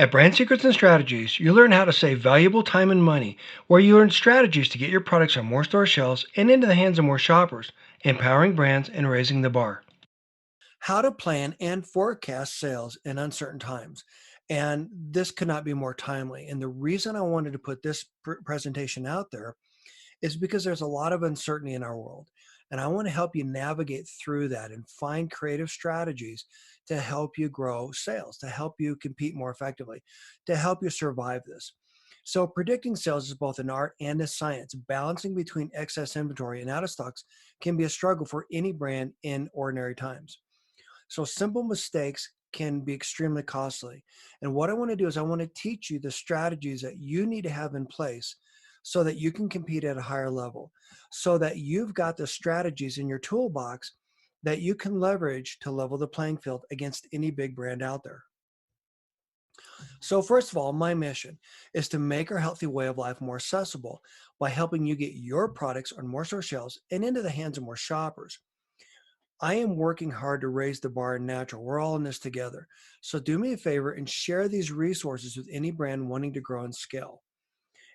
At Brand Secrets and Strategies, you learn how to save valuable time and money, where you learn strategies to get your products on more store shelves and into the hands of more shoppers, empowering brands and raising the bar. How to plan and forecast sales in uncertain times. And this could not be more timely. And the reason I wanted to put this presentation out there is because there's a lot of uncertainty in our world. And I want to help you navigate through that and find creative strategies to help you grow sales, to help you compete more effectively, to help you survive this. So, predicting sales is both an art and a science. Balancing between excess inventory and out of stocks can be a struggle for any brand in ordinary times. So simple mistakes can be extremely costly. And what I want to do is I want to teach you the strategies that you need to have in place so that you can compete at a higher level, so that you've got the strategies in your toolbox that you can leverage to level the playing field against any big brand out there. So first of all, my mission is to make our healthy way of life more accessible by helping you get your products on more store shelves and into the hands of more shoppers. I am working hard to raise the bar in natural. We're all in this together. So do me a favor and share these resources with any brand wanting to grow and scale.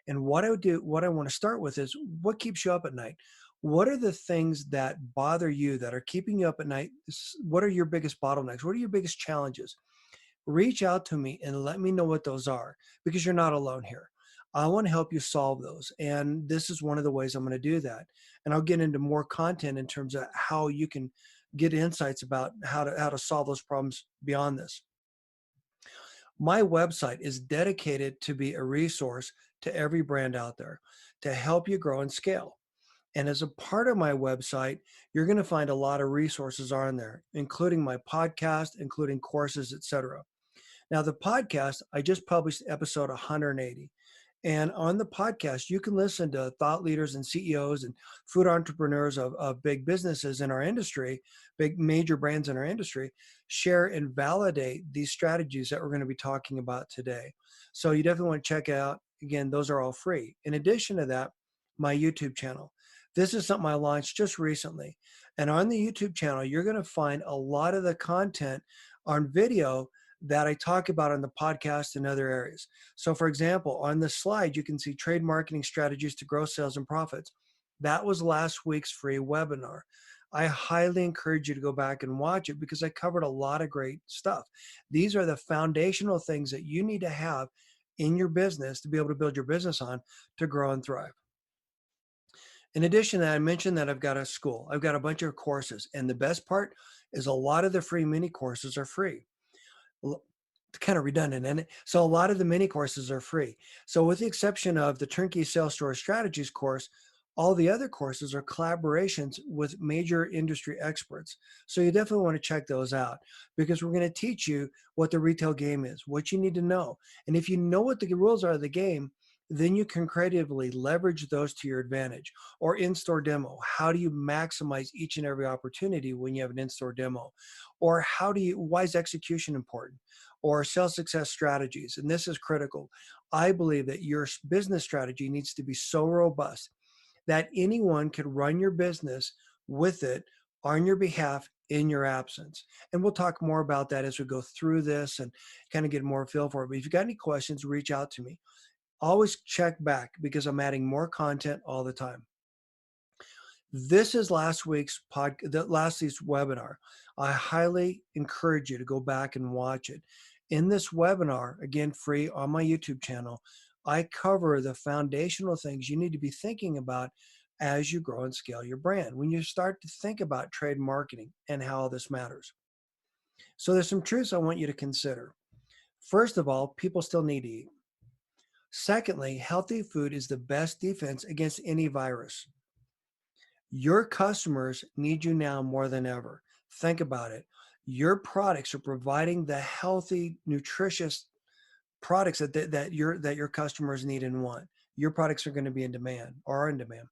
And what I want to start with is what keeps you up at night? What are the things that bother you that are keeping you up at night? What are your biggest bottlenecks? What are your biggest challenges? Reach out to me and let me know what those are because you're not alone here. I want to help you solve those. And this is one of the ways I'm going to do that. And I'll get into more content in terms of how you can get insights about how to solve those problems beyond this. My website is dedicated to be a resource to every brand out there to help you grow and scale. And as a part of my website, you're going to find a lot of resources on there, including my podcast, including courses, etc. Now, the podcast, I just published episode 180. And on the podcast, you can listen to thought leaders and CEOs and food entrepreneurs of big businesses in our industry, big major brands in our industry, share and validate these strategies that we're going to be talking about today. So you definitely want to check out. Again, those are all free. In addition to that, my YouTube channel. This is something I launched just recently. And on the YouTube channel, you're going to find a lot of the content on video that I talk about on the podcast and other areas. So, for example, on this slide, you can see trade marketing strategies to grow sales and profits. That was last week's free webinar. I highly encourage you to go back and watch it because I covered a lot of great stuff. These are the foundational things that you need to have in your business to be able to build your business on to grow and thrive. In addition to that, I mentioned that I've got a school. I've got a bunch of courses. And the best part is a lot of the free mini courses are free. It's kind of redundant, isn't it? So a lot of the mini courses are free. So with the exception of the Turnkey Sales Store Strategies course, all the other courses are collaborations with major industry experts. So you definitely want to check those out because we're going to teach you what the retail game is, what you need to know. And if you know what the rules are of the game, then you can creatively leverage those to your advantage. Or in-store demo. How do you maximize each and every opportunity when you have an in-store demo? Or why is execution important? Or sales success strategies. And this is critical. I believe that your business strategy needs to be so robust that anyone could run your business with it on your behalf in your absence. And we'll talk more about that as we go through this and kind of get more feel for it. But if you've got any questions, reach out to me. Always check back because I'm adding more content all the time. This is last week's webinar. I highly encourage you to go back and watch it. In this webinar, again, free on my YouTube channel, I cover the foundational things you need to be thinking about as you grow and scale your brand. When you start to think about trade marketing and how all this matters. So there's some truths I want you to consider. First of all, people still need to eat. Secondly, healthy food is the best defense against any virus. Your customers need you now more than ever. Think about it. Your products are providing the healthy, nutritious products that your customers need and want. Your products are going to be in demand or are in demand.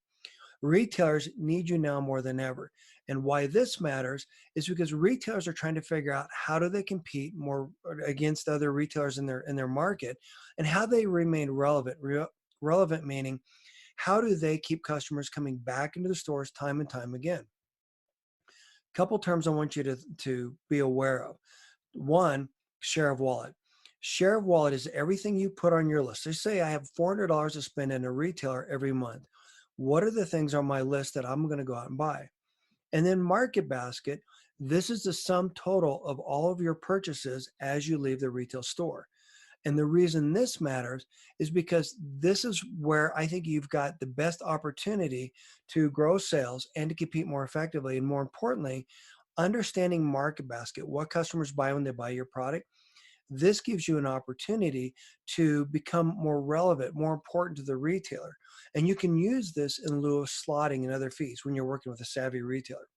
Retailers need you now more than ever. And why this matters is because retailers are trying to figure out how do they compete more against other retailers in their market and how they remain relevant. Relevant meaning how do they keep customers coming back into the stores time and time again? Couple terms I want you to be aware of. One, share of wallet. Share of wallet is everything you put on your list. So say I have $400 to spend in a retailer every month. What are the things on my list that I'm going to go out and buy? And then market basket, this is the sum total of all of your purchases as you leave the retail store. And the reason this matters is because this is where I think you've got the best opportunity to grow sales and to compete more effectively. And more importantly, understanding market basket, what customers buy when they buy your product. This gives you an opportunity to become more relevant, more important to the retailer. And you can use this in lieu of slotting and other fees when you're working with a savvy retailer.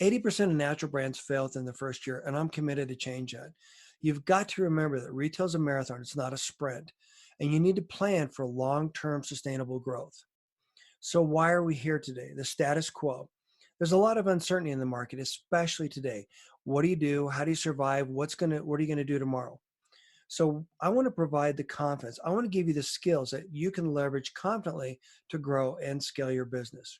80% of natural brands fail within the first year, and I'm committed to change that. You've got to remember that retail is a marathon, it's not a sprint, and you need to plan for long term sustainable growth. So, why are we here today? The status quo. There's a lot of uncertainty in the market, especially today. What do you do? How do you survive? What are you going to do tomorrow? So, I want to provide the confidence. I want to give you the skills that you can leverage confidently to grow and scale your business.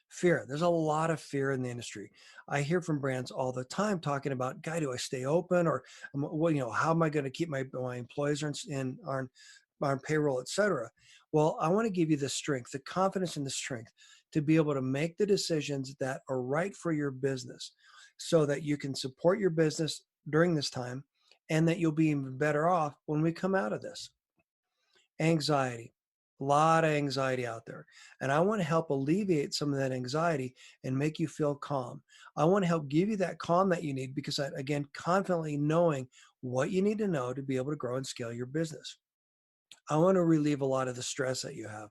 Fear. There's a lot of fear in the industry. I hear from brands all the time talking about, "Guy, do I stay open, or well, how am I going to keep my employees on payroll, etc." Well, I want to give you the strength, the confidence, and the strength to be able to make the decisions that are right for your business, so that you can support your business during this time, and that you'll be even better off when we come out of this. Anxiety. A lot of anxiety out there. And I want to help alleviate some of that anxiety and make you feel calm. I want to help give you that calm that you need because, again, confidently knowing what you need to know to be able to grow and scale your business. I want to relieve a lot of the stress that you have.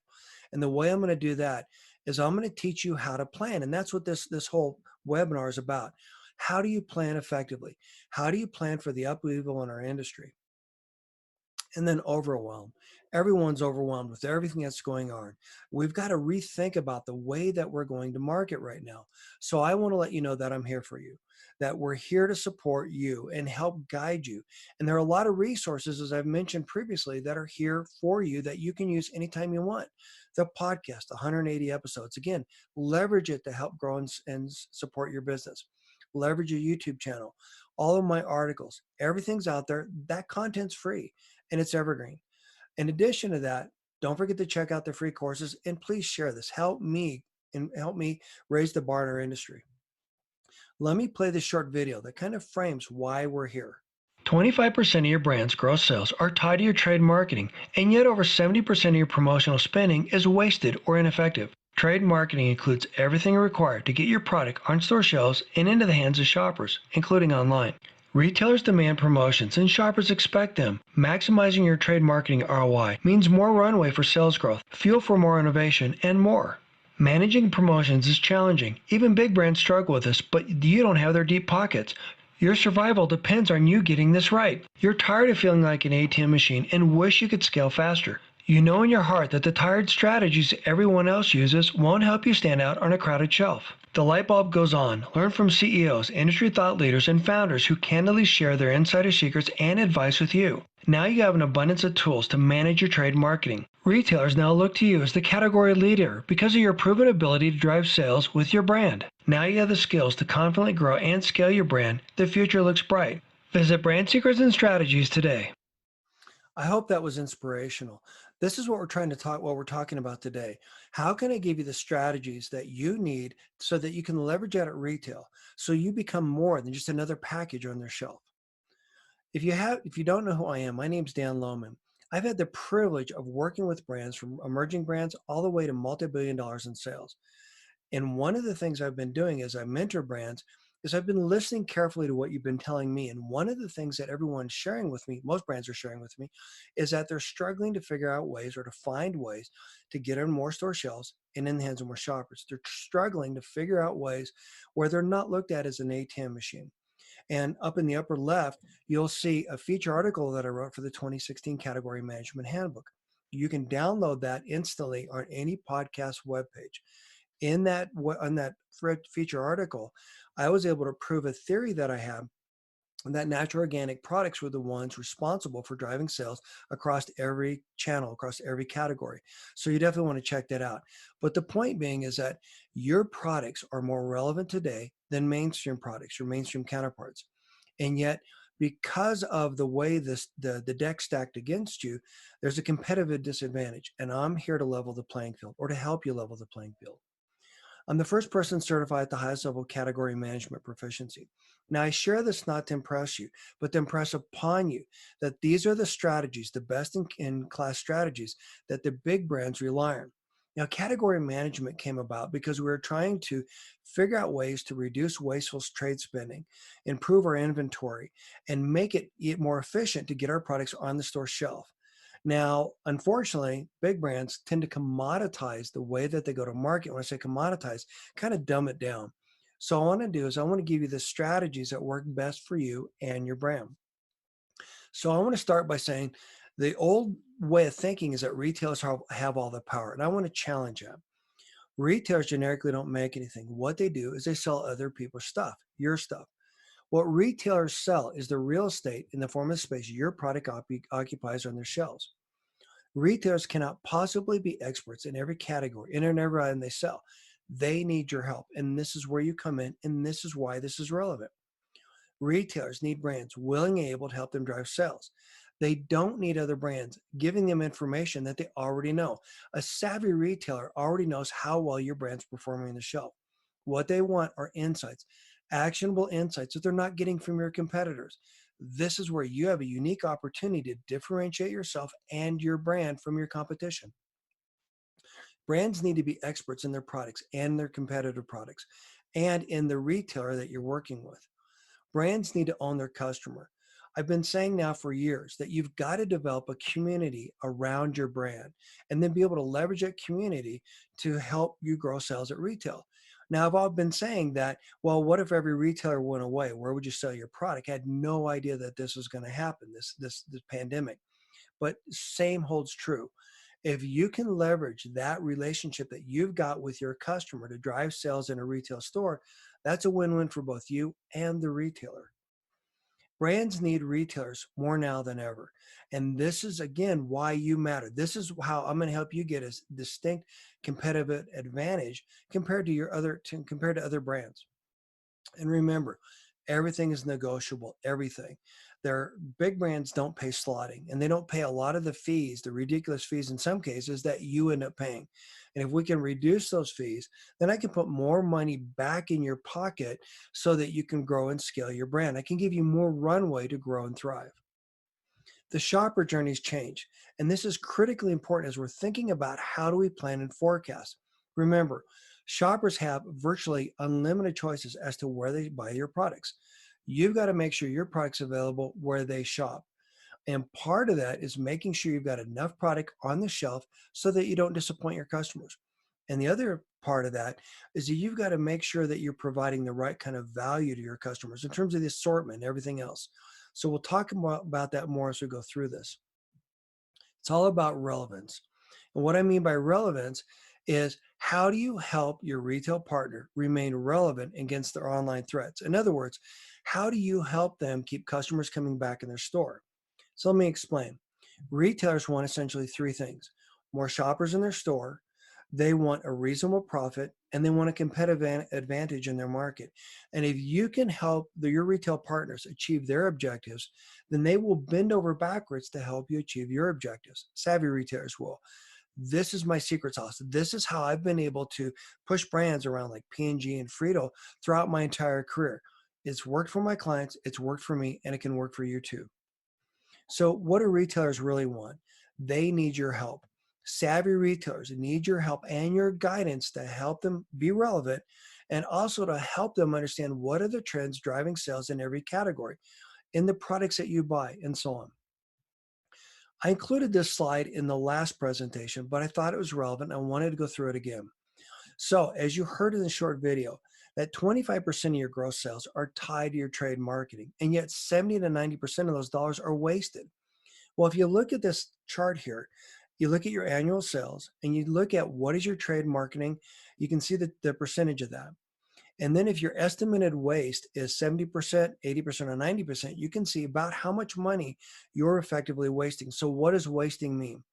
And the way I'm going to do that is I'm going to teach you how to plan. And that's what this whole webinar is about. How do you plan effectively? How do you plan for the upheaval in our industry? And then overwhelm. Everyone's overwhelmed with everything that's going on. We've got to rethink about the way that we're going to market right now. So I want to let you know that I'm here for you, that we're here to support you and help guide you. And there are a lot of resources, as I've mentioned previously, that are here for you that you can use anytime you want. The podcast, 180 episodes. Again, leverage it to help grow and support your business. Leverage your YouTube channel. All of my articles, everything's out there. That content's free and it's evergreen. In addition to that, don't forget to check out the free courses and please share this. Help me raise the bar in our industry. Let me play this short video that kind of frames why we're here. 25% of your brand's gross sales are tied to your trade marketing, and yet over 70% of your promotional spending is wasted or ineffective. Trade marketing includes everything required to get your product on store shelves and into the hands of shoppers, including online. Retailers demand promotions and shoppers expect them. Maximizing your trade marketing ROI means more runway for sales growth, fuel for more innovation, and more. Managing promotions is challenging. Even big brands struggle with this, but you don't have their deep pockets. Your survival depends on you getting this right. You're tired of feeling like an ATM machine and wish you could scale faster. You know in your heart that the tired strategies everyone else uses won't help you stand out on a crowded shelf. The light bulb goes on. Learn from CEOs, industry thought leaders, and founders who candidly share their insider secrets and advice with you. Now you have an abundance of tools to manage your trade marketing. Retailers now look to you as the category leader because of your proven ability to drive sales with your brand. Now you have the skills to confidently grow and scale your brand. The future looks bright. Visit Brand Secrets and Strategies today. I hope that was inspirational. This is what we're talking about today. How can I give you the strategies that you need so that you can leverage that at retail so you become more than just another package on their shelf? If you don't know who I am, my name's Dan Lohman. I've had the privilege of working with brands from emerging brands all the way to multi-billion dollars in sales. And one of the things I've been doing as I mentor brands is I've been listening carefully to what you've been telling me. And one of the things that everyone's sharing with me, most brands are sharing with me, is that they're struggling to figure out ways or to find ways to get on more store shelves and in the hands of more shoppers. They're struggling to figure out ways where they're not looked at as an ATM machine. And up in the upper left, you'll see a feature article that I wrote for the 2016 Category Management Handbook. You can download that instantly on any podcast webpage. On that feature article, I was able to prove a theory that I have that natural organic products were the ones responsible for driving sales across every channel, across every category. So you definitely want to check that out. But the point being is that your products are more relevant today than mainstream products, your mainstream counterparts. And yet Because of the way the deck stacked against you, there's a competitive disadvantage. And I'm here to level the playing field or to help you level the playing field. I'm the first person certified at the highest level category management proficiency. Now, I share this not to impress you, but to impress upon you that these are the strategies, the best in class strategies that the big brands rely on. Now, category management came about because we were trying to figure out ways to reduce wasteful trade spending, improve our inventory, and make it more efficient to get our products on the store shelf. Now, unfortunately, big brands tend to commoditize the way that they go to market. When I say commoditize, kind of dumb it down. So all I want to do is I want to give you the strategies that work best for you and your brand. So I want to start by saying the old way of thinking is that retailers have all the power. And I want to challenge that. Retailers generically don't make anything. What they do is they sell other people's stuff, your stuff. What retailers sell is the real estate in the form of space your product occupies on their shelves. Retailers cannot possibly be experts in every category, in every item they sell. They need your help. And this is where you come in, and this is why this is relevant. Retailers need brands willing and able to help them drive sales. They don't need other brands giving them information that they already know. A savvy retailer already knows how well your brand's performing on the shelf. What they want are insights, actionable insights that they're not getting from your competitors. This is where you have a unique opportunity to differentiate yourself and your brand from your competition. Brands need to be experts in their products and their competitive products and in the retailer that you're working with. Brands need to own their customer. I've been saying now for years that you've got to develop a community around your brand and then be able to leverage that community to help you grow sales at retail. Now, I've all been saying that, well, what if every retailer went away? Where would you sell your product? I had no idea that this was going to happen, this pandemic. But same holds true. If you can leverage that relationship that you've got with your customer to drive sales in a retail store, that's a win-win for both you and the retailer. Brands need retailers more now than ever. And this is, again, why you matter. This is how I'm going to help you get a distinct competitive advantage compared to other brands. And remember, everything is negotiable, everything. Their big brands don't pay slotting and they don't pay a lot of the fees, the ridiculous fees in some cases that you end up paying. And if we can reduce those fees, then I can put more money back in your pocket so that you can grow and scale your brand. I can give you more runway to grow and thrive. The shopper journeys change, and this is critically important as we're thinking about how do we plan and forecast. Remember, shoppers have virtually unlimited choices as to where they buy your products. You've got to make sure your product's available where they shop. And part of that is making sure you've got enough product on the shelf so that you don't disappoint your customers. And the other part of that is that you've got to make sure that you're providing the right kind of value to your customers in terms of the assortment and everything else. So we'll talk about that more as we go through this. It's all about relevance. And what I mean by relevance is how do you help your retail partner remain relevant against their online threats? In other words, how do you help them keep customers coming back in their store? So let me explain. Retailers want essentially three things: more shoppers in their store, they want a reasonable profit, and they want a competitive advantage in their market. And if you can help your retail partners achieve their objectives, then they will bend over backwards to help you achieve your objectives. Savvy retailers will. This is my secret sauce. This is how I've been able to push brands around like P&G and Frito throughout my entire career. It's worked for my clients, it's worked for me, and it can work for you too. So, what do retailers really want? They need your help. Savvy retailers need your help and your guidance to help them be relevant and also to help them understand what are the trends driving sales in every category, in the products that you buy, and so on. I included this slide in the last presentation, but I thought it was relevant. I wanted to go through it again. So, as you heard in the short video, that 25% of your gross sales are tied to your trade marketing, and yet 70 to 90% of those dollars are wasted. Well, if you look at this chart here, you look at your annual sales and you look at what is your trade marketing, you can see the percentage of that. And then if your estimated waste is 70%, 80%, or 90%, you can see about how much money you're effectively wasting. So what does wasting mean?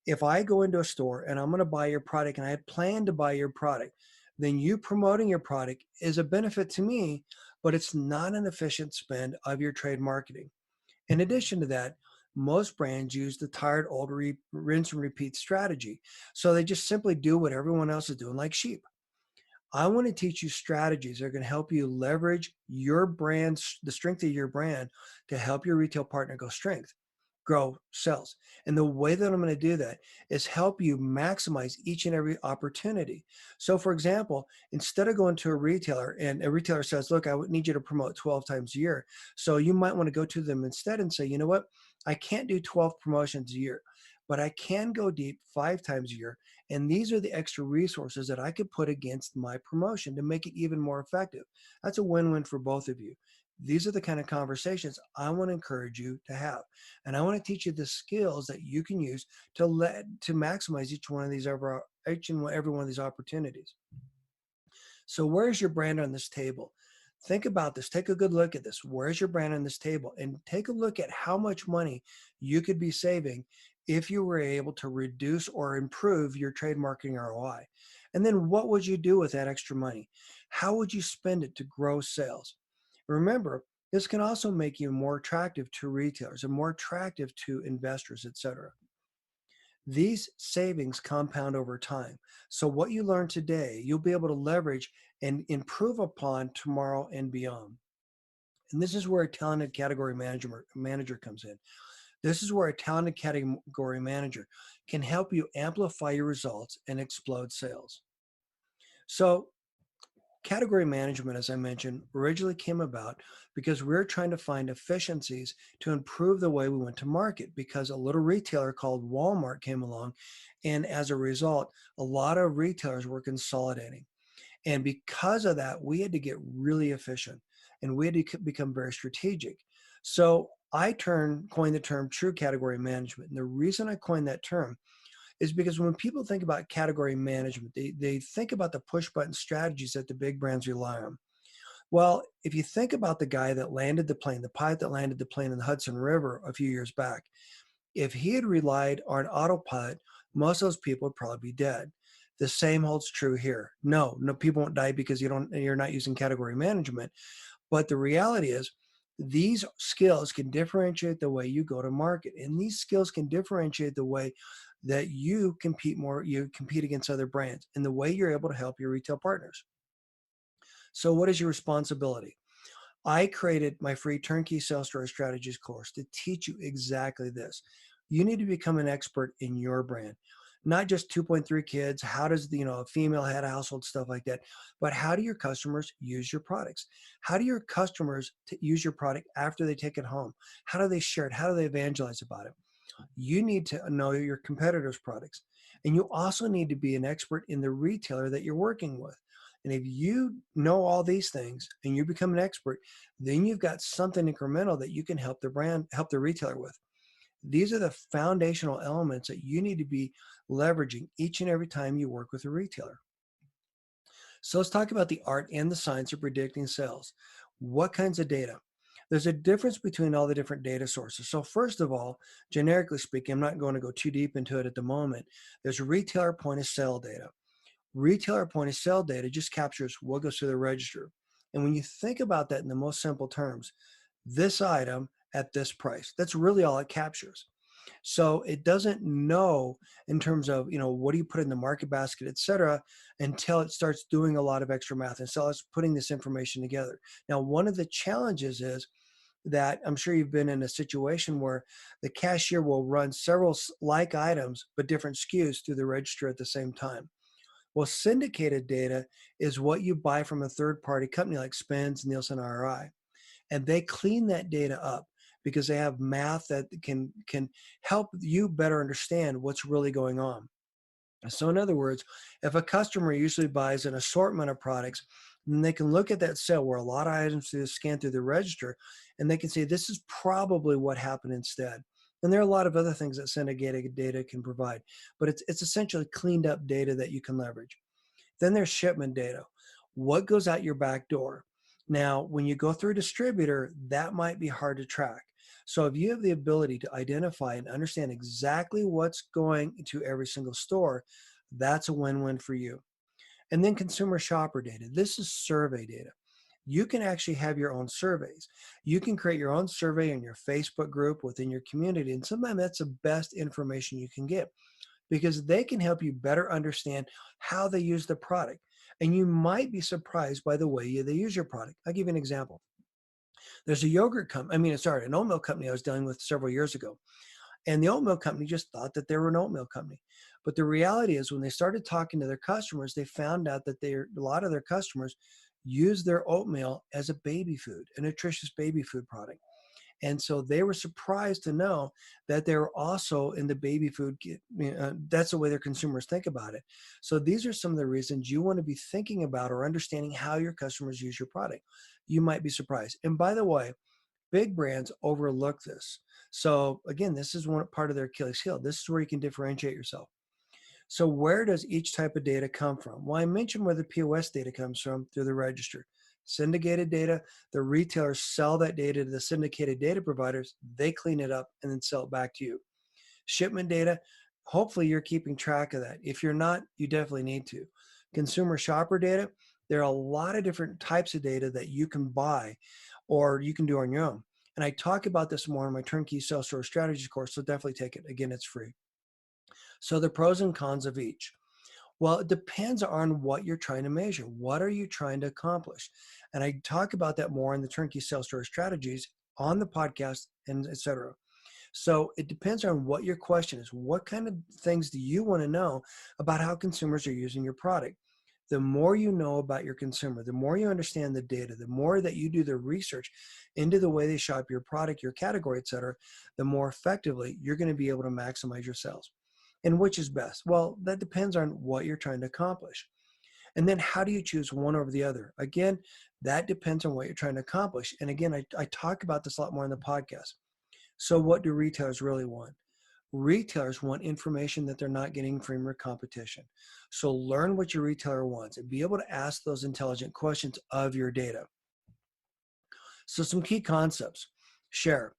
If I go into a store and I'm going to buy your product and I had planned to buy your product, then you promoting your product is a benefit to me, but it's not an efficient spend of your trade marketing. In addition to that, most brands use the tired old rinse and repeat strategy. So they just simply do what everyone else is doing, like sheep. I want to teach you strategies that are going to help you leverage your brand's the strength of your brand to help your retail partner grow sales. And the way that I'm going to do that is help you maximize each and every opportunity. So for example, instead of going to a retailer and a retailer says, look, I would need you to promote 12 times a year. So you might want to go to them instead and say, you know what? I can't do 12 promotions a year, but I can go deep 5 times a year. And these are the extra resources that I could put against my promotion to make it even more effective. That's a win-win for both of you. These are the kind of conversations I want to encourage you to have. And I want to teach you the skills that you can use to maximize each and every one of these opportunities. So where's your brand on this table? Think about this. Take a good look at this. Where's your brand on this table? And take a look at how much money you could be saving if you were able to reduce or improve your trade marketing ROI. And then what would you do with that extra money? How would you spend it to grow sales? Remember, this can also make you more attractive to retailers and more attractive to investors, etc. These savings compound over time. So what you learn today, you'll be able to leverage and improve upon tomorrow and beyond. And this is where a talented manager comes in. This is where a talented category manager can help you amplify your results and explode sales. So category management, as I mentioned, originally came about because we are trying to find efficiencies to improve the way we went to market because a little retailer called Walmart came along. And as a result, a lot of retailers were consolidating. And because of that, we had to get really efficient and we had to become very strategic. So coined the term true category management. And the reason I coined that term is because when people think about category management, they think about the push button strategies that the big brands rely on. Well, if you think about the guy that landed the plane, the pilot that landed the plane in the Hudson River a few years back, if he had relied on autopilot, most of those people would probably be dead. The same holds true here. No, people won't die because you're not using category management. But the reality is, these skills can differentiate the way you go to market, and these skills can differentiate the way that you compete against other brands, and the way you're able to help your retail partners. So, what is your responsibility? I created my free turnkey sales story strategies course to teach you exactly this. You need to become an expert in your brand, not just 2.3 kids. How does a female head of household, stuff like that, but how do your customers use your products? How do your customers use your product after they take it home? How do they share it? How do they evangelize about it? You need to know your competitors' products. And you also need to be an expert in the retailer that you're working with. And if you know all these things and you become an expert, then you've got something incremental that you can help the retailer with. These are the foundational elements that you need to be leveraging each and every time you work with a retailer. So let's talk about the art and the science of predicting sales. What kinds of data? There's a difference between all the different data sources. So first of all, generically speaking, I'm not going to go too deep into it at the moment. There's retailer point of sale data. Retailer point of sale data just captures what goes through the register. And when you think about that in the most simple terms, this item at this price, that's really all it captures. So it doesn't know in terms of, what do you put in the market basket, et cetera, until it starts doing a lot of extra math and so it's putting this information together. Now, one of the challenges is that I'm sure you've been in a situation where the cashier will run several like items, but different SKUs through the register at the same time. Well, syndicated data is what you buy from a third party company like Spence, Nielsen, RI, and they clean that data up because they have math that can help you better understand what's really going on. So in other words, if a customer usually buys an assortment of products, then they can look at that sale where a lot of items to scan through the register, and they can say this is probably what happened instead. And there are a lot of other things that syndicated data can provide, but it's essentially cleaned up data that you can leverage. Then there's shipment data. What goes out your back door? Now, when you go through a distributor, that might be hard to track. So if you have the ability to identify and understand exactly what's going to every single store, that's a win-win for you. And then consumer shopper data. This is survey data. You can actually have your own surveys. You can create your own survey in your Facebook group within your community. And sometimes that's the best information you can get because they can help you better understand how they use the product. And you might be surprised by the way they use your product. I'll give you an example. There's a yogurt company, an oat milk company I was dealing with several years ago. And the oat milk company just thought that they were an oat milk company. But the reality is when they started talking to their customers, they found out that a lot of their customers use their oatmeal as a baby food, a nutritious baby food product. And so they were surprised to know that they were also in the baby food. That's the way their consumers think about it. So these are some of the reasons you want to be thinking about or understanding how your customers use your product. You might be surprised. And by the way, big brands overlook this. So again, this is one part of their Achilles heel. This is where you can differentiate yourself. So where does each type of data come from? Well, I mentioned where the POS data comes from through the register. Syndicated data, the retailers sell that data to the syndicated data providers. They clean it up and then sell it back to you. Shipment data, hopefully you're keeping track of that. If you're not, you definitely need to. Consumer shopper data, there are a lot of different types of data that you can buy or you can do on your own. And I talk about this more in my turnkey sales store strategies course, so definitely take it. Again, it's free. So the pros and cons of each. Well, it depends on what you're trying to measure. What are you trying to accomplish? And I talk about that more in the turnkey sales store strategies on the podcast and etc. So it depends on what your question is. What kind of things do you want to know about how consumers are using your product? The more you know about your consumer, the more you understand the data, the more that you do the research into the way they shop your product, your category, et cetera, the more effectively you're going to be able to maximize your sales. And which is best? Well, that depends on what you're trying to accomplish. And then how do you choose one over the other? Again, that depends on what you're trying to accomplish. And again, I talk about this a lot more in the podcast. So what do retailers really want? Retailers want information that they're not getting from your competition. So learn what your retailer wants and be able to ask those intelligent questions of your data. So some key concepts. Share.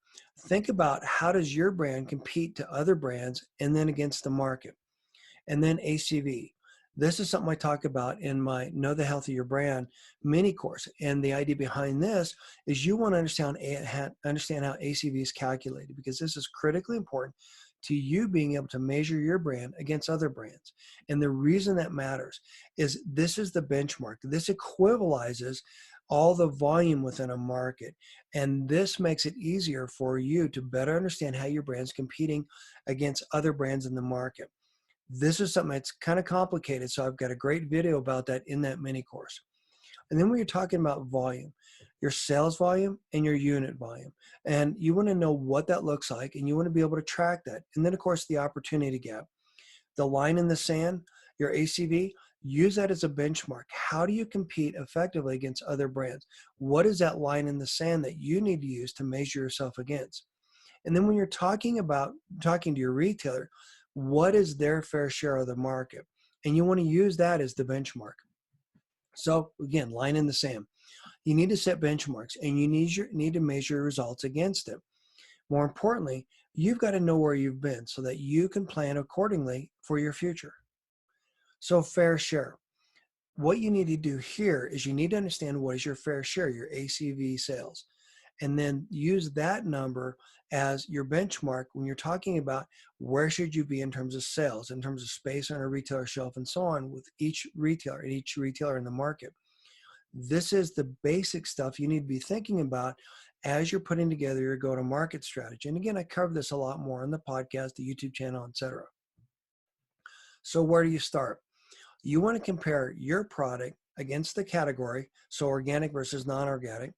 Think about how does your brand compete to other brands and then against the market. And then ACV. This is something I talk about in my Know the Health of Your Brand mini course. And the idea behind this is you want to understand how ACV is calculated because this is critically important to you being able to measure your brand against other brands. And the reason that matters is this is the benchmark. This equivalizes all the volume within a market. And this makes it easier for you to better understand how your brand's competing against other brands in the market. This is something that's kind of complicated, so I've got a great video about that in that mini course. And then when you're talking about volume, your sales volume and your unit volume, and you want to know what that looks like, and you want to be able to track that. And then, of course, the opportunity gap, the line in the sand, your ACV, use that as a benchmark. How do you compete effectively against other brands? What is that line in the sand that you need to use to measure yourself against? And then when you're talking to your retailer, what is their fair share of the market? And you want to use that as the benchmark. So again, line in the sand. You need to set benchmarks and you need to measure your results against it. More importantly, you've got to know where you've been so that you can plan accordingly for your future. So fair share. What you need to do here is you need to understand what is your fair share, your ACV sales, and then use that number as your benchmark when you're talking about where should you be in terms of sales, in terms of space on a retailer shelf and so on with each retailer in the market. This is the basic stuff you need to be thinking about as you're putting together your go-to-market strategy. And again, I cover this a lot more on the podcast, the YouTube channel, etc. So where do you start? You want to compare your product against the category, so organic versus non-organic.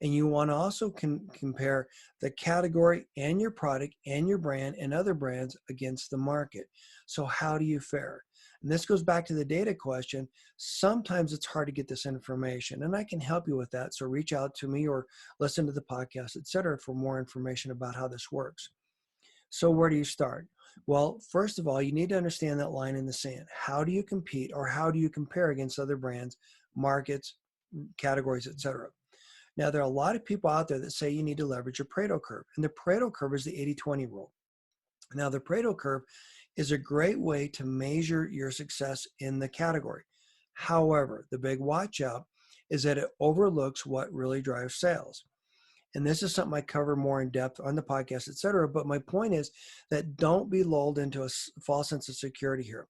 And you want to also compare the category and your product and your brand and other brands against the market. So how do you fare? And this goes back to the data question. Sometimes it's hard to get this information, and I can help you with that. So reach out to me or listen to the podcast, etc., for more information about how this works. So where do you start? Well, first of all, you need to understand that line in the sand. How do you compete or how do you compare against other brands, markets, categories, etc.? Now, there are a lot of people out there that say you need to leverage a Pareto curve. And the Pareto curve is the 80-20 rule. Now, the Pareto curve is a great way to measure your success in the category. However, the big watch out is that it overlooks what really drives sales. And this is something I cover more in depth on the podcast, et cetera. But my point is that don't be lulled into a false sense of security here.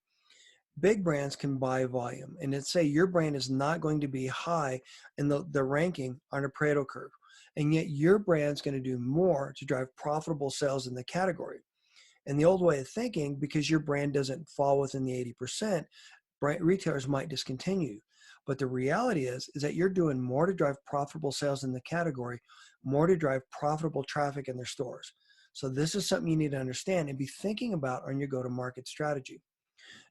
Big brands can buy volume, and let's say your brand is not going to be high in the ranking on a Pareto curve, and yet your brand's going to do more to drive profitable sales in the category. And the old way of thinking, because your brand doesn't fall within the 80%, retailers might discontinue. But the reality is that you're doing more to drive profitable sales in the category, more to drive profitable traffic in their stores. So this is something you need to understand and be thinking about on your go-to-market strategy.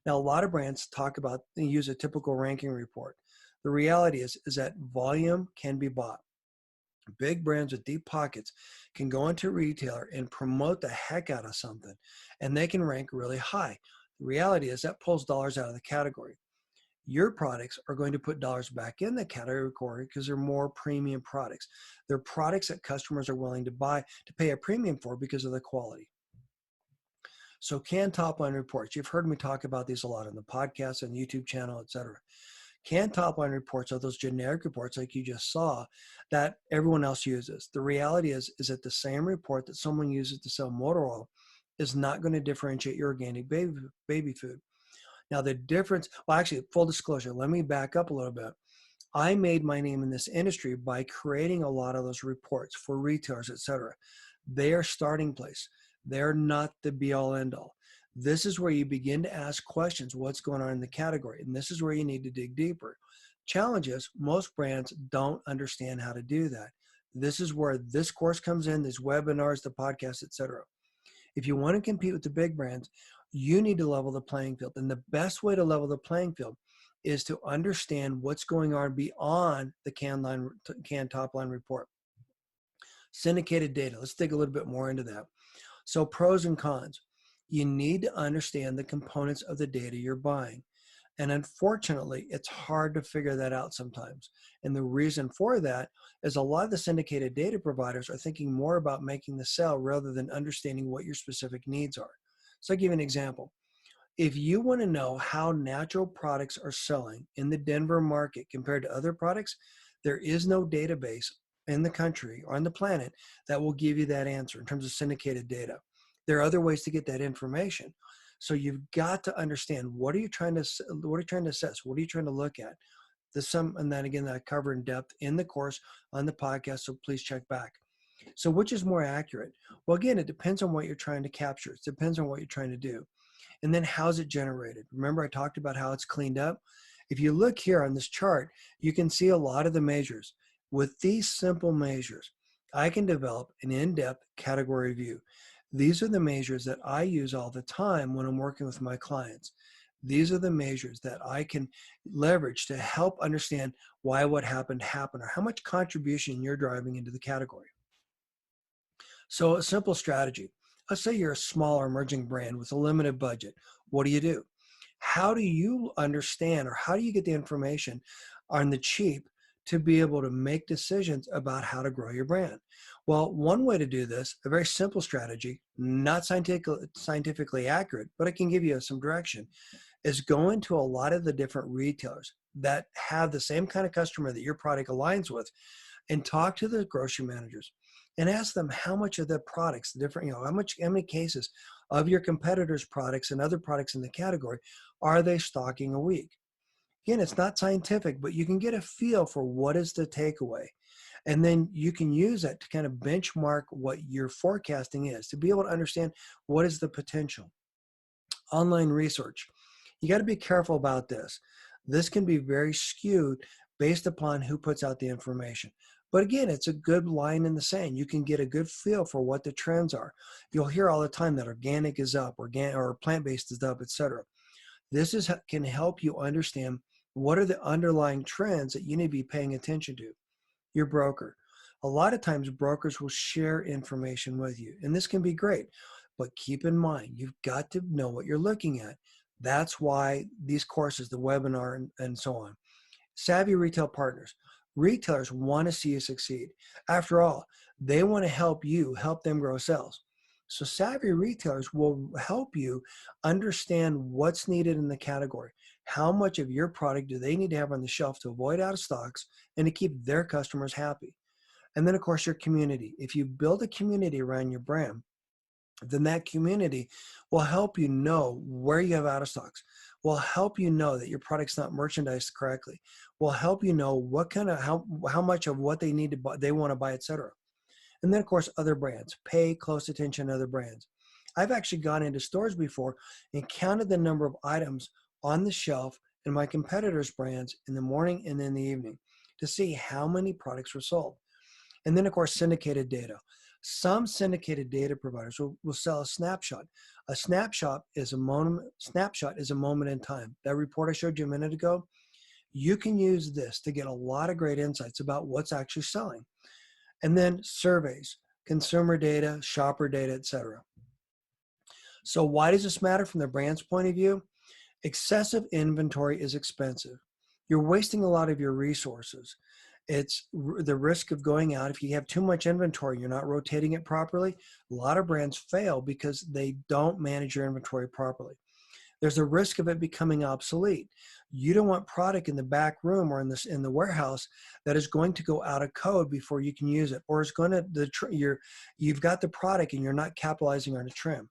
Now, a lot of brands talk about they use a typical ranking report. The reality is that volume can be bought. Big brands with deep pockets can go into a retailer and promote the heck out of something, and they can rank really high. The reality is that pulls dollars out of the category. Your products are going to put dollars back in the category because they're more premium products. They're products that customers are willing to buy, to pay a premium for because of the quality. So canned top line reports. You've heard me talk about these a lot on the podcast and YouTube channel, et cetera. Canned top line reports are those generic reports like you just saw that everyone else uses. The reality is that the same report that someone uses to sell motor oil is not going to differentiate your organic baby food. Now the difference, well, actually, full disclosure, let me back up a little bit. I made my name in this industry by creating a lot of those reports for retailers, et cetera. They are starting place. They're not the be all end all. This is where you begin to ask questions, what's going on in the category? And this is where you need to dig deeper. Challenge is most brands don't understand how to do that. This is where this course comes in, these webinars, the podcast, et cetera. If you want to compete with the big brands, you need to level the playing field. And the best way to level the playing field is to understand what's going on beyond the canned top line report. Syndicated data. Let's dig a little bit more into that. So pros and cons. You need to understand the components of the data you're buying. And unfortunately, it's hard to figure that out sometimes. And the reason for that is a lot of the syndicated data providers are thinking more about making the sale rather than understanding what your specific needs are. So I'll give you an example. If you want to know how natural products are selling in the Denver market compared to other products, there is no database in the country or on the planet that will give you that answer in terms of syndicated data. There are other ways to get that information. So you've got to understand what are you trying to assess? What are you trying to look at? And then again, that I cover in depth in the course on the podcast. So please check back. So which is more accurate? Well, again, it depends on what you're trying to capture. It depends on what you're trying to do. And then how's it generated? Remember I talked about how it's cleaned up? If you look here on this chart, you can see a lot of the measures. With these simple measures, I can develop an in-depth category view. These are the measures that I use all the time when I'm working with my clients. These are the measures that I can leverage to help understand why what happened or how much contribution you're driving into the category. So a simple strategy. Let's say you're a smaller emerging brand with a limited budget. What do? How do you understand or how do you get the information on the cheap to be able to make decisions about how to grow your brand? Well, one way to do this, a very simple strategy, not scientifically accurate, but it can give you some direction, is go into a lot of the different retailers that have the same kind of customer that your product aligns with and talk to the grocery managers and ask them how much of the products, the different, how many cases of your competitors' products and other products in the category are they stocking a week? Again, it's not scientific, but you can get a feel for what is the takeaway. And then you can use that to kind of benchmark what your forecasting is to be able to understand what is the potential. Online research. You got to be careful about this. This can be very skewed based upon who puts out the information. But again, it's a good line in the sand. You can get a good feel for what the trends are. You'll hear all the time that organic is up, or plant-based is up, etc. This can help you understand what are the underlying trends that you need to be paying attention to. Your broker. A lot of times brokers will share information with you, and this can be great. But keep in mind, you've got to know what you're looking at. That's why these courses, the webinar, and so on. Savvy retail partners. Retailers want to see you succeed. After all, they want to help them grow sales. So savvy retailers will help you understand what's needed in the category. How much of your product do they need to have on the shelf to avoid out of stocks and to keep their customers happy? And then, of course, your community. If you build a community around your brand, then that community will help you know where you have out of stocks, will help you know that your product's not merchandised correctly, will help you know what kind of how much of what they need to buy, they want to buy, etc. And then, of course, other brands. Pay close attention to other brands. I've actually gone into stores before and counted the number of items on the shelf in my competitors' brands in the morning and in the evening to see how many products were sold. And then, of course, syndicated data. Some syndicated data providers will sell a snapshot. A snapshot is a moment in time. That report I showed you a minute ago, you can use this to get a lot of great insights about what's actually selling. And then surveys, consumer data, shopper data, etc. So why does this matter from the brand's point of view? Excessive inventory is expensive. You're wasting a lot of your resources. It's the risk of going out. If you have too much inventory, you're not rotating it properly. A lot of brands fail because they don't manage your inventory properly. There's a risk of it becoming obsolete. You don't want product in the back room or in the warehouse that is going to go out of code before you can use it, or is going to you've got the product and you're not capitalizing on a trim.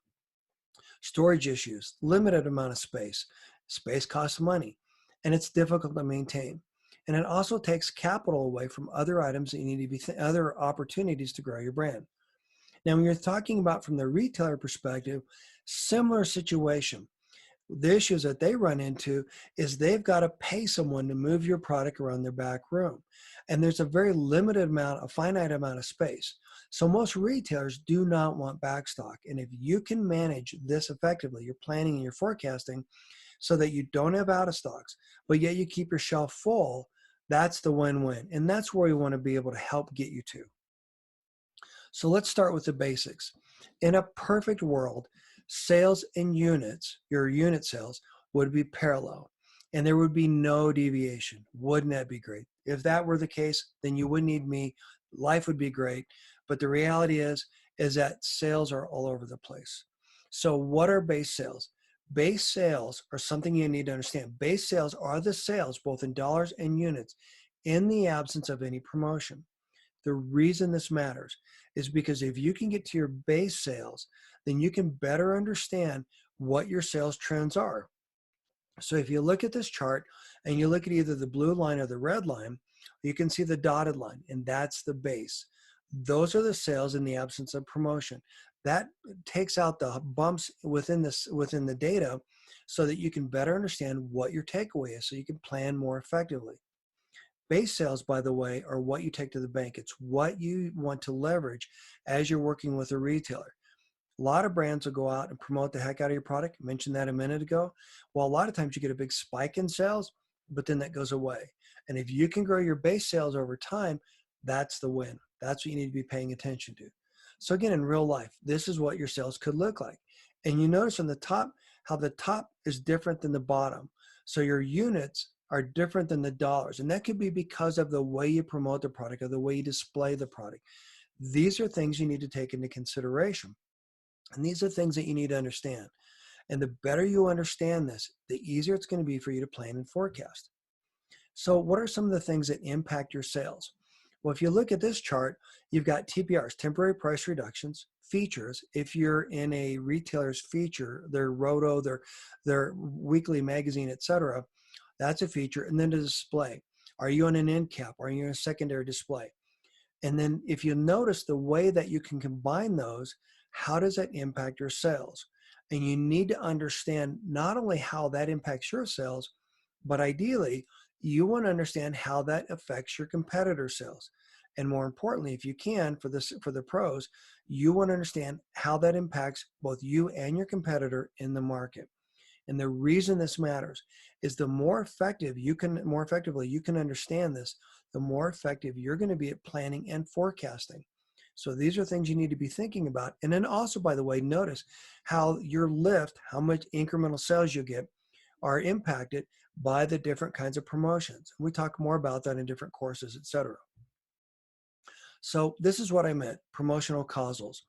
Storage issues, limited amount of space. Space costs money, and it's difficult to maintain. And it also takes capital away from other items that you need to be other opportunities to grow your brand. Now, when you're talking about from the retailer perspective, similar situation. The issues that they run into is they've got to pay someone to move your product around their back room. And there's a very limited amount, a finite amount of space. So most retailers do not want backstock. And if you can manage this effectively, your planning and your forecasting, so that you don't have out of stocks, but yet you keep your shelf full, that's the win-win. And that's where we want to be able to help get you to. So let's start with the basics. In a perfect world, sales in units, your unit sales, would be parallel and there would be no deviation. Wouldn't that be great? If that were the case, then you wouldn't need me. Life would be great. But the reality is that sales are all over the place. So what are base sales? Base sales are something you need to understand. Base sales are the sales, both in dollars and units, in the absence of any promotion. The reason this matters is because if you can get to your base sales, then you can better understand what your sales trends are. So if you look at this chart and you look at either the blue line or the red line, you can see the dotted line, and that's the base. Those are the sales in the absence of promotion. That takes out the bumps within the data so that you can better understand what your takeaway is so you can plan more effectively. Base sales, by the way, are what you take to the bank. It's what you want to leverage as you're working with a retailer. A lot of brands will go out and promote the heck out of your product. I mentioned that a minute ago. Well, a lot of times you get a big spike in sales, but then that goes away. And if you can grow your base sales over time, that's the win. That's what you need to be paying attention to. So again, in real life, this is what your sales could look like. And you notice on the top, how the top is different than the bottom. So your units are different than the dollars. And that could be because of the way you promote the product or the way you display the product. These are things you need to take into consideration. And these are things that you need to understand. And the better you understand this, the easier it's going to be for you to plan and forecast. So what are some of the things that impact your sales? Well, if you look at this chart, you've got TPRs, temporary price reductions, features. If you're in a retailer's feature, their roto, their weekly magazine, etc., that's a feature. And then the display. Are you on an end cap? Are you in a secondary display? And then if you notice the way that you can combine those, how does that impact your sales? And you need to understand not only how that impacts your sales, but ideally, you want to understand how that affects your competitor sales. And more importantly, if you can, for the pros, you want to understand how that impacts both you and your competitor in the market. And the reason this matters is the more effectively you can understand this, the more effective you're going to be at planning and forecasting. So these are things you need to be thinking about. And then also, by the way, notice how your lift, how much incremental sales you get, are impacted by the different kinds of promotions. We talk more about that in different courses, etc. So this is what I meant, promotional causals.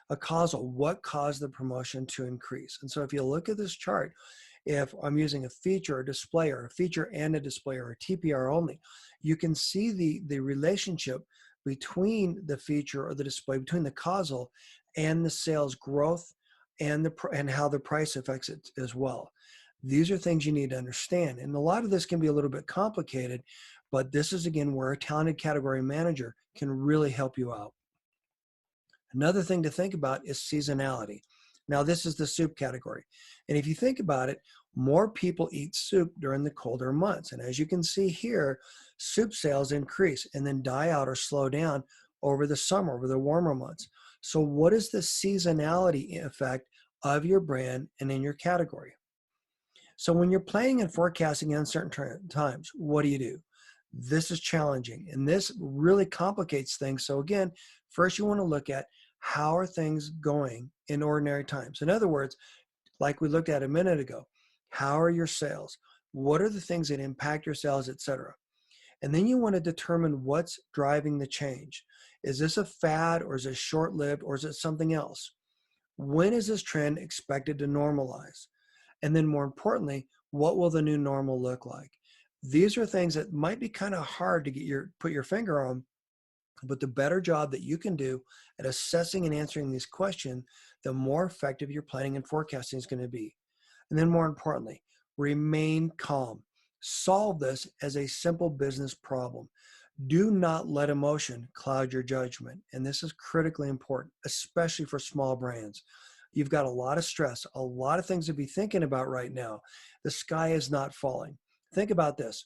A causal, what caused the promotion to increase? And so if you look at this chart, If I'm using a feature or display or a feature and a display or a TPR only, you can see the relationship between the feature or the display, between the causal and the sales growth and how the price affects it as well. These are things you need to understand. And a lot of this can be a little bit complicated, but this is again where a talented category manager can really help you out. Another thing to think about is seasonality. Now, this is the soup category. And if you think about it, more people eat soup during the colder months. And as you can see here, soup sales increase and then die out or slow down over the summer, over the warmer months. So what is the seasonality effect of your brand and in your category? So when you're planning and forecasting uncertain times, what do? This is challenging and this really complicates things. So again, first you want to look at how are things going in ordinary times. In other words, like we looked at a minute ago, how are your sales? What are the things that impact your sales, etc.? And then you want to determine what's driving the change. Is this a fad or is it short-lived or is it something else? When is this trend expected to normalize? And then more importantly, what will the new normal look like? These are things that might be kind of hard to put your finger on, but the better job that you can do at assessing and answering these questions, the more effective your planning and forecasting is going to be. And then more importantly, remain calm. Solve this as a simple business problem. Do not let emotion cloud your judgment. And this is critically important, especially for small brands. You've got a lot of stress, a lot of things to be thinking about right now. The sky is not falling. Think about this.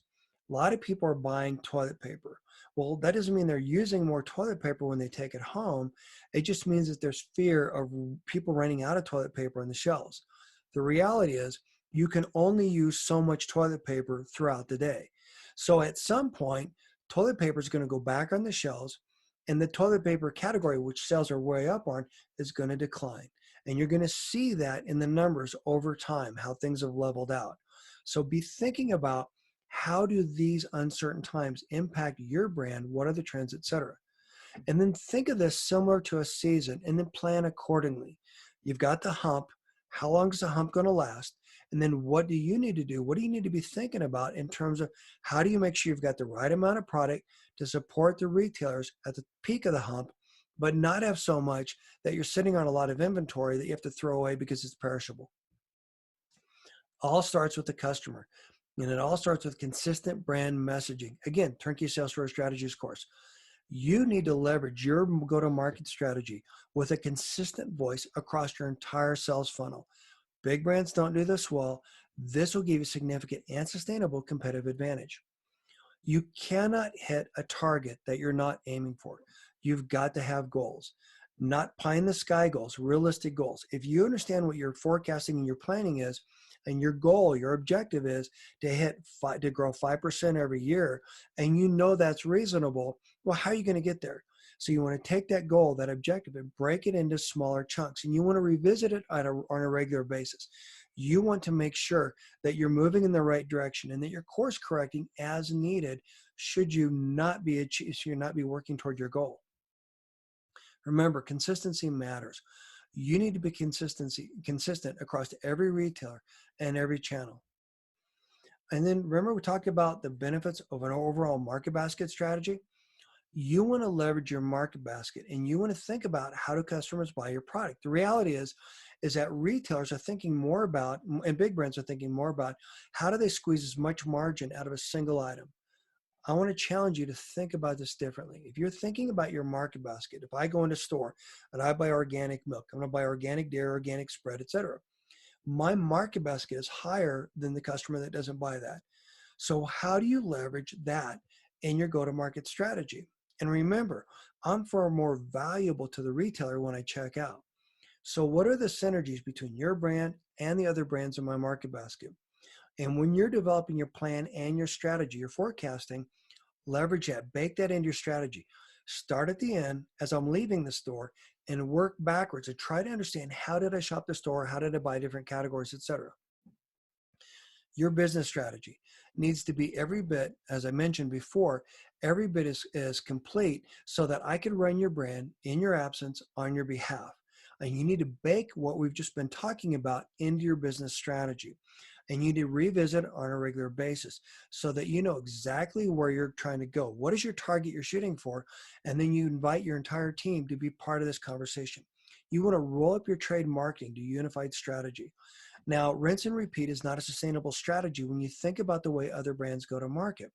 A lot of people are buying toilet paper. Well, that doesn't mean they're using more toilet paper when they take it home. It just means that there's fear of people running out of toilet paper on the shelves. The reality is you can only use so much toilet paper throughout the day. So at some point, toilet paper is going to go back on the shelves and the toilet paper category, which sales are way up on, is going to decline. And you're going to see that in the numbers over time, how things have leveled out. So be thinking about how do these uncertain times impact your brand? What are the trends, etc.? And then think of this similar to a season and then plan accordingly. You've got the hump. How long is the hump going to last? And then what do you need to do? What do you need to be thinking about in terms of how do you make sure you've got the right amount of product to support the retailers at the peak of the hump, but not have so much that you're sitting on a lot of inventory that you have to throw away because it's perishable. All starts with the customer. And it all starts with consistent brand messaging. Again, Turnkey Sales Growth Strategies course. You need to leverage your go-to-market strategy with a consistent voice across your entire sales funnel. Big brands don't do this well. This will give you significant and sustainable competitive advantage. You cannot hit a target that you're not aiming for. You've got to have goals, not pie in the sky goals, realistic goals. If you understand what your forecasting and your planning is, and your goal, your objective is to grow 5% every year, and you know that's reasonable, well, how are you going to get there? So you want to take that goal, that objective, and break it into smaller chunks, and you want to revisit it on a regular basis. You want to make sure that you're moving in the right direction and that you're course correcting as needed should you not be working toward your goal. Remember, consistency matters. You need to be consistent across every retailer and every channel. And then remember, we talked about the benefits of an overall market basket strategy. You want to leverage your market basket and you want to think about how do customers buy your product. The reality is that retailers are thinking more about, and big brands are thinking more about, how do they squeeze as much margin out of a single item? I want to challenge you to think about this differently. If you're thinking about your market basket, if I go into a store and I buy organic milk, I'm going to buy organic dairy, organic spread, etc. My market basket is higher than the customer that doesn't buy that. So how do you leverage that in your go-to-market strategy? And remember, I'm far more valuable to the retailer when I check out. So what are the synergies between your brand and the other brands in my market basket? And when you're developing your plan and your strategy, your forecasting, leverage that, bake that into your strategy. Start at the end as I'm leaving the store and work backwards and try to understand how did I shop the store, how did I buy different categories, etc. Your business strategy needs to be every bit, as I mentioned before, every bit is complete so that I can run your brand in your absence on your behalf. And you need to bake what we've just been talking about into your business strategy. and you need to revisit it on a regular basis so that you know exactly where you're trying to go. What is your target you're shooting for? And then you invite your entire team to be part of this conversation. You want to roll up your trade marketing to unified strategy. Now, rinse and repeat is not a sustainable strategy when you think about the way other brands go to market.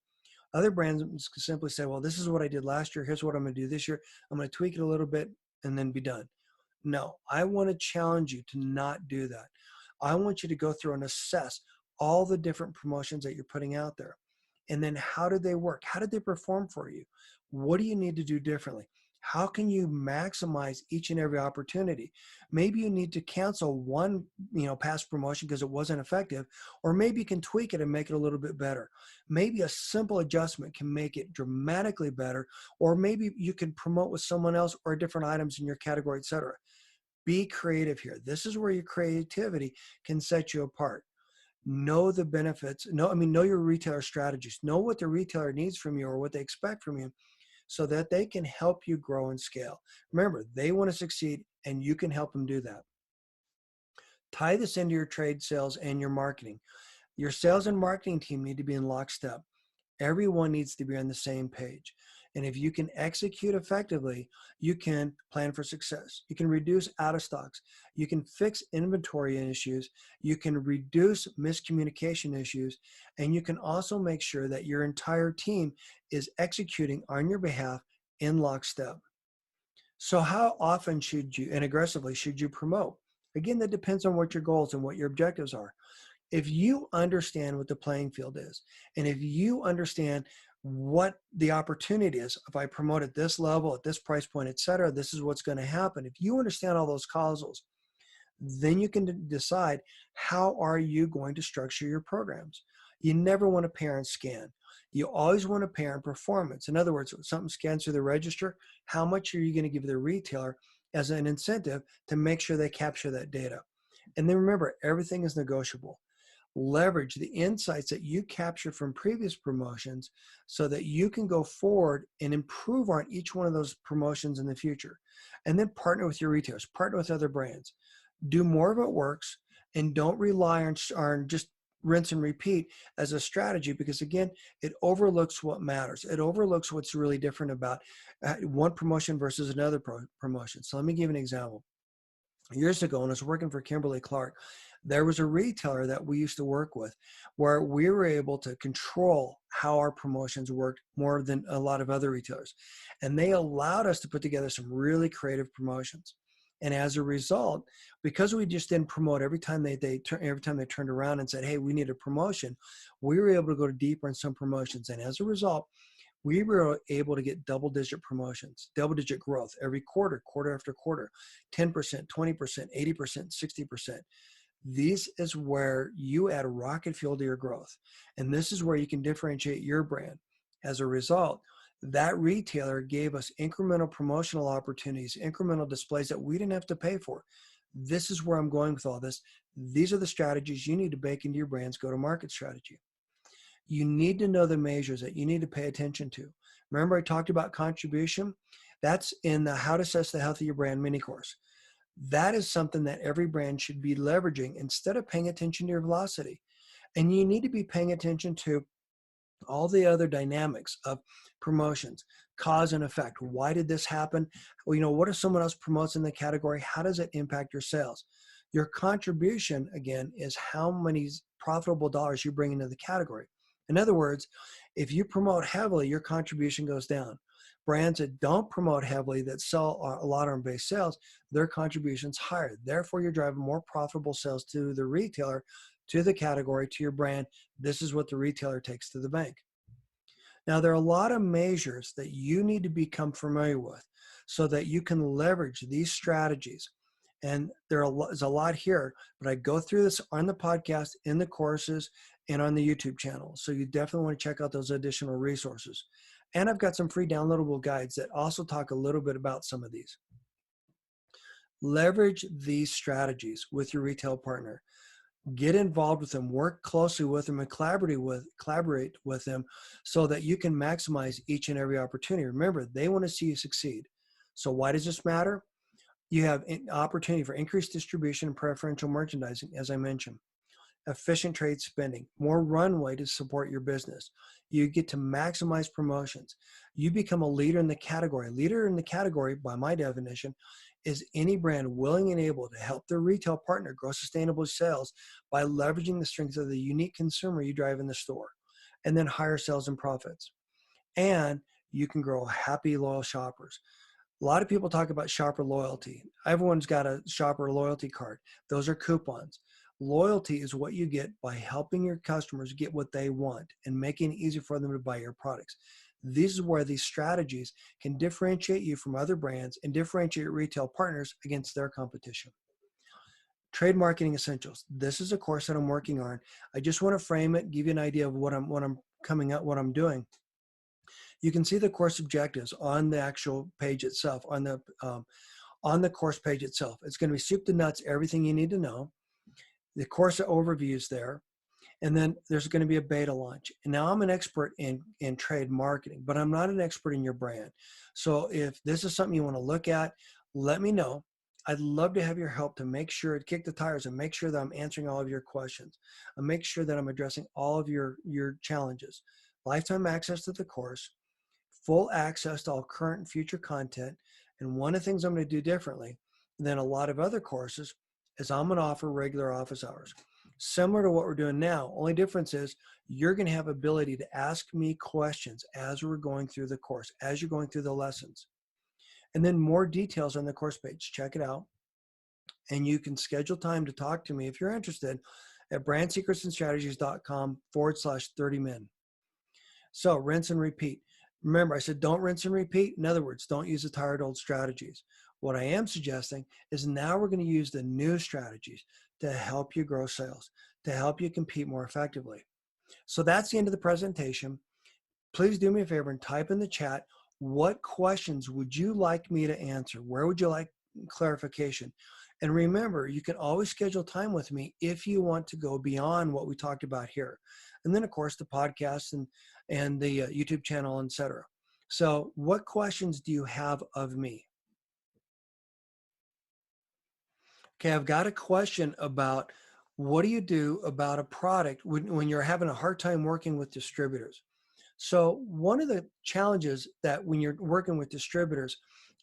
Other brands simply say, well, this is what I did last year. Here's what I'm going to do this year. I'm going to tweak it a little bit and then be done. No, I want to challenge you to not do that. I want you to go through and assess all the different promotions that you're putting out there. And then how did they work? How did they perform for you? What do you need to do differently? How can you maximize each and every opportunity? Maybe you need to cancel one, past promotion because it wasn't effective, or maybe you can tweak it and make it a little bit better. Maybe a simple adjustment can make it dramatically better, or maybe you can promote with someone else or different items in your category, etc. Be creative here. This is where your creativity can set you apart. Know the benefits. Know your retailer strategies. Know what the retailer needs from you or what they expect from you so that they can help you grow and scale. Remember, they want to succeed and you can help them do that. Tie this into your trade sales and your marketing. Your sales and marketing team need to be in lockstep. Everyone needs to be on the same page. And if you can execute effectively, you can plan for success. You can reduce out of stocks. You can fix inventory issues. You can reduce miscommunication issues. And you can also make sure that your entire team is executing on your behalf in lockstep. So how often should you and aggressively should you promote? Again, that depends on what your goals and what your objectives are. If you understand what the playing field is, and if you understand what the opportunity is, if I promote at this level, at this price point, et cetera, this is what's going to happen. If you understand all those causals, then you can decide how are you going to structure your programs. You never want to pair and scan. You always want to pair and performance. In other words, if something scans through the register, how much are you going to give the retailer as an incentive to make sure they capture that data? And then remember, everything is negotiable. Leverage the insights that you captured from previous promotions so that you can go forward and improve on each one of those promotions in the future. And then partner with your retailers, partner with other brands. Do more of what works and don't rely on just rinse and repeat as a strategy, because again, it overlooks what matters. It overlooks what's really different about one promotion versus another promotion. So let me give you an example. Years ago, when I was working for Kimberly-Clark, there was a retailer that we used to work with where we were able to control how our promotions worked more than a lot of other retailers. And they allowed us to put together some really creative promotions. And as a result, because we just didn't promote every time they turned around and said, hey, we need a promotion, we were able to go deeper in some promotions. And as a result, we were able to get double-digit promotions, double-digit growth every quarter, quarter after quarter, 10%, 20%, 80%, 60%. This is where you add rocket fuel to your growth. And this is where you can differentiate your brand. As a result, that retailer gave us incremental promotional opportunities, incremental displays that we didn't have to pay for. This is where I'm going with all this. These are the strategies you need to bake into your brand's go-to-market strategy. You need to know the measures that you need to pay attention to. Remember, I talked about contribution? That's in the How to Assess the Health of Your Brand mini course. That is something that every brand should be leveraging instead of paying attention to your velocity. And you need to be paying attention to all the other dynamics of promotions, cause and effect. Why did this happen? Well, what if someone else promotes in the category? How does it impact your sales? Your contribution, again, is how many profitable dollars you bring into the category. In other words, if you promote heavily, your contribution goes down. Brands that don't promote heavily, that sell a lot on base sales, their contribution's higher. Therefore, you're driving more profitable sales to the retailer, to the category, to your brand. This is what the retailer takes to the bank. Now, there are a lot of measures that you need to become familiar with so that you can leverage these strategies. And there's a lot here, but I go through this on the podcast, in the courses, and on the YouTube channel. So you definitely want to check out those additional resources. And I've got some free downloadable guides that also talk a little bit about some of these. Leverage these strategies with your retail partner. Get involved with them, work closely with them, and collaborate with them so that you can maximize each and every opportunity. Remember, they want to see you succeed. So why does this matter? You have an opportunity for increased distribution and preferential merchandising, as I mentioned. efficient trade spending, more runway to support your business. You get to maximize promotions. You become a leader in the category. Leader in the category, by my definition, is any brand willing and able to help their retail partner grow sustainable sales by leveraging the strengths of the unique consumer you drive in the store, and then higher sales and profits. And you can grow happy, loyal shoppers. A lot of people talk about shopper loyalty. Everyone's got a shopper loyalty card. Those are coupons. Loyalty is what you get by helping your customers get what they want and making it easy for them to buy your products. This is where these strategies can differentiate you from other brands and differentiate your retail partners against their competition. Trade marketing essentials. This is a course that I'm working on. I just want to frame it, give you an idea of what I'm coming up, what I'm doing. You can see the course objectives on the actual page itself, on the course page itself. It's going to be soup to nuts, everything you need to know. The course overview is there. And then there's going to be a beta launch. And now I'm an expert in trade marketing, but I'm not an expert in your brand. So if this is something you want to look at, let me know. I'd love to have your help to make sure, to kick the tires and make sure that I'm answering all of your questions. And make sure that I'm addressing all of your challenges. Lifetime access to the course, full access to all current and future content. And one of the things I'm going to do differently than a lot of other courses is I'm going to offer regular office hours. Similar to what we're doing now, only difference is you're going to have ability to ask me questions as we're going through the course, as you're going through the lessons. And then more details on the course page. Check it out. And you can schedule time to talk to me if you're interested at brandsecretsandstrategies.com/30min. So rinse and repeat. Remember, I said don't rinse and repeat. In other words, don't use the tired old strategies. What I am suggesting is now we're going to use the new strategies to help you grow sales, to help you compete more effectively. So that's the end of the presentation. Please do me a favor and type in the chat, what questions would you like me to answer? Where would you like clarification? And remember, you can always schedule time with me if you want to go beyond what we talked about here. And then, of course, the podcast and the YouTube channel, etc. So what questions do you have of me? Okay, I've got a question about what do you do about a product when you're having a hard time working with distributors? So one of the challenges that when you're working with distributors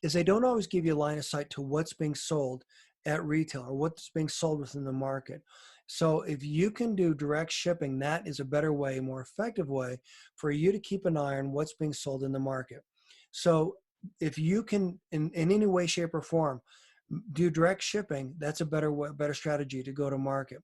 is they don't always give you a line of sight to what's being sold at retail or what's being sold within the market. So if you can do direct shipping, that is a better way, more effective way for you to keep an eye on what's being sold in the market. So if you can, in any way, shape, or form, do direct shipping, that's a better strategy to go to market.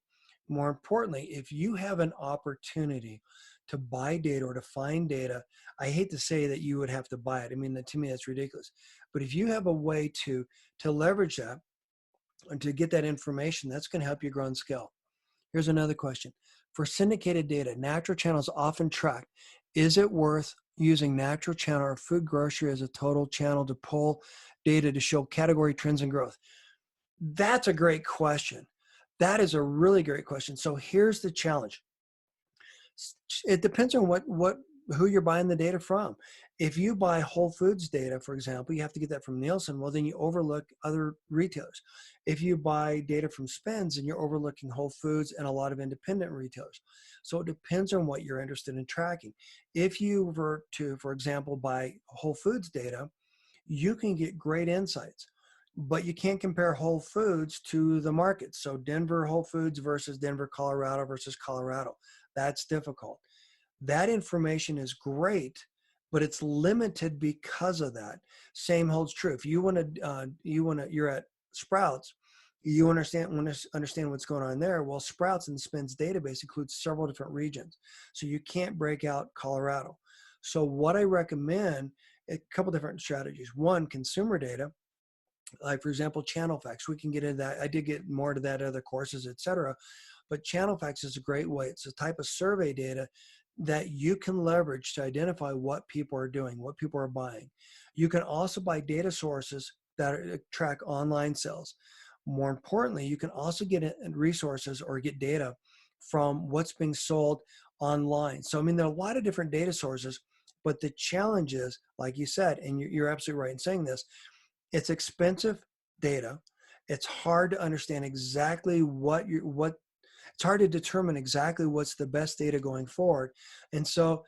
More importantly, if you have an opportunity to buy data or to find data, I hate to say that you would have to buy it. I mean, to me, that's ridiculous. But if you have a way to leverage that and to get that information, that's going to help you grow and scale. Here's another question. For syndicated data, natural channels often tracked. Is it worth using natural channel or food grocery as a total channel to pull data to show category trends and growth? That's a great question. That is a really great question. So here's the challenge. It depends on who you're buying the data from. If you buy Whole Foods data, for example, you have to get that from Nielsen. Well, then you overlook other retailers. If you buy data from Spence, and you're overlooking Whole Foods and a lot of independent retailers. So it depends on what you're interested in tracking. If you were to, for example, buy Whole Foods data, you can get great insights, but you can't compare Whole Foods to the market. So Denver Whole Foods versus Denver, Colorado versus Colorado. That's difficult. That information is great, but it's limited because of that. Same holds true. If you you're at Sprouts, you understand what's going on there. Well, Sprouts and Spend's database includes several different regions, so you can't break out Colorado. So what I recommend, a couple different strategies. One, consumer data, like for example, channel facts. We can get into that. I did get more to that, other courses, etc. But channel facts is a great way. It's a type of survey data that you can leverage to identify what people are doing, what people are buying. You can also buy data sources that track online sales. More importantly, you can also get resources or get data from what's being sold online. So, I mean, there are a lot of different data sources, but the challenge is, like you said, and you're absolutely right in saying this, it's expensive data. It's hard to understand exactly it's it's hard to determine exactly what's the best data going forward. And so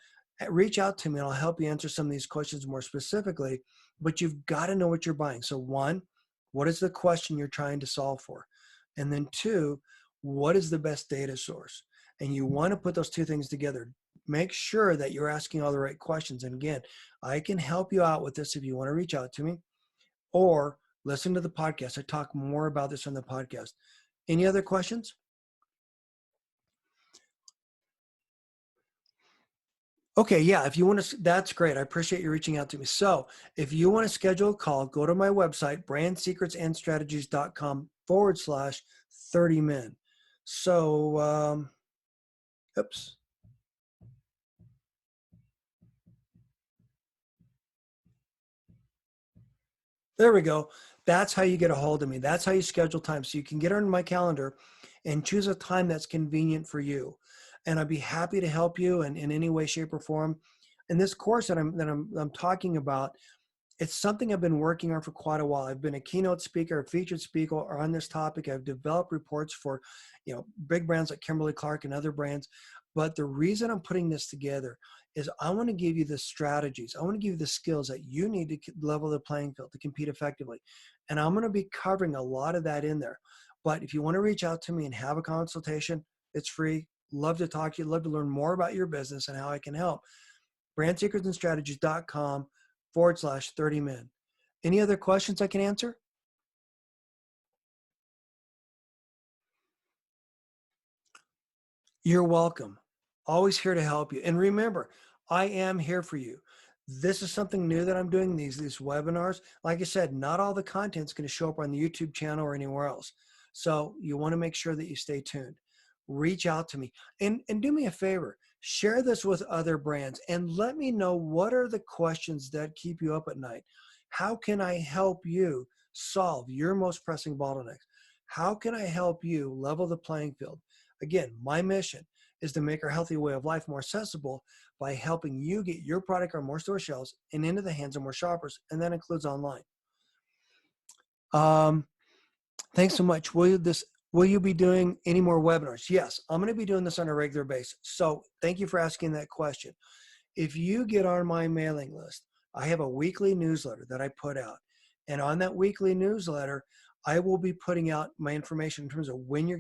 reach out to me and I'll help you answer some of these questions more specifically, but you've got to know what you're buying. So one, what is the question you're trying to solve for? And then two, what is the best data source? And you want to put those two things together. Make sure that you're asking all the right questions. And again, I can help you out with this if you want to reach out to me or listen to the podcast. I talk more about this on the podcast. Any other questions? Okay, yeah, if you want to, that's great. I appreciate you reaching out to me. So if you want to schedule a call, go to my website, brandsecretsandstrategies.com/30min. So, oops. There we go. That's how you get a hold of me. That's how you schedule time. So you can get on my calendar and choose a time that's convenient for you. And I'd be happy to help you in any way, shape, or form. And this course that I'm talking about, it's something I've been working on for quite a while. I've been a keynote speaker, a featured speaker on this topic. I've developed reports for, big brands like Kimberly-Clark and other brands. But the reason I'm putting this together is I want to give you the strategies. I want to give you the skills that you need to level the playing field to compete effectively. And I'm going to be covering a lot of that in there. But if you want to reach out to me and have a consultation, it's free. Love to talk to you. Love to learn more about your business and how I can help. brandsecretsandstrategies.com/30min. Any other questions I can answer? You're welcome. Always here to help you. And remember, I am here for you. This is something new that I'm doing, these webinars. Like I said, not all the content's going to show up on the YouTube channel or anywhere else. So you want to make sure that you stay tuned. Reach out to me and do me a favor. Share this with other brands and let me know what are the questions that keep you up at night. How can I help you solve your most pressing bottlenecks? How can I help you level the playing field? Again, my mission is to make our healthy way of life more accessible by helping you get your product on more store shelves and into the hands of more shoppers, and that includes online. Um, Thanks so much. Will you be doing any more webinars? Yes, I'm going to be doing this on a regular basis. So thank you for asking that question. If you get on my mailing list, I have a weekly newsletter that I put out. And on that weekly newsletter, I will be putting out my information in terms of what you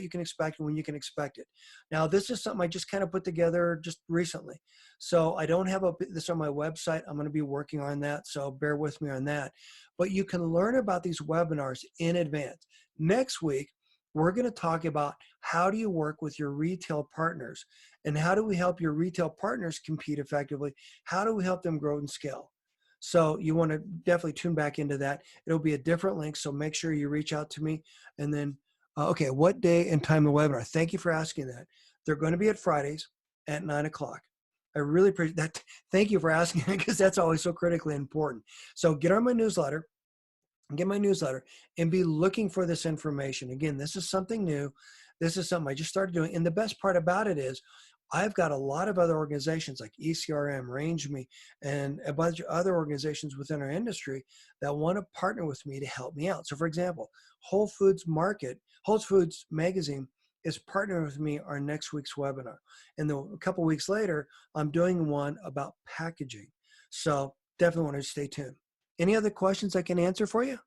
can expect and when you can expect it. Now, this is something I just kind of put together just recently. So I don't have this on my website. I'm going to be working on that. So bear with me on that. But you can learn about these webinars in advance. Next week, we're going to talk about how do you work with your retail partners and how do we help your retail partners compete effectively? How do we help them grow and scale? So you want to definitely tune back into that. It'll be a different link, so make sure you reach out to me. And then, okay, what day and time of the webinar? Thank you for asking that. They're going to be at Fridays at 9 o'clock. I really appreciate that. Thank you for asking because that's always so critically important. So get on my newsletter. Get my newsletter and be looking for this information. Again, this is something new. This is something I just started doing. And the best part about it is I've got a lot of other organizations like ECRM, RangeMe, and a bunch of other organizations within our industry that want to partner with me to help me out. So for example, Whole Foods Magazine is partnering with me on next week's webinar. And then a couple weeks later, I'm doing one about packaging. So definitely want to stay tuned. Any other questions I can answer for you?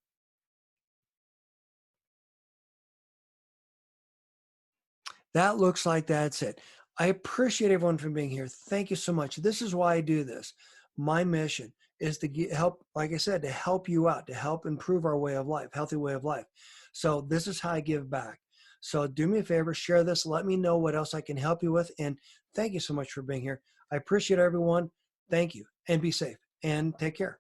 That looks like that's it. I appreciate everyone for being here. Thank you so much. This is why I do this. My mission is to help, like I said, to help you out, to help improve our way of life, healthy way of life. So this is how I give back. So do me a favor, share this. Let me know what else I can help you with. And thank you so much for being here. I appreciate everyone. Thank you and be safe and take care.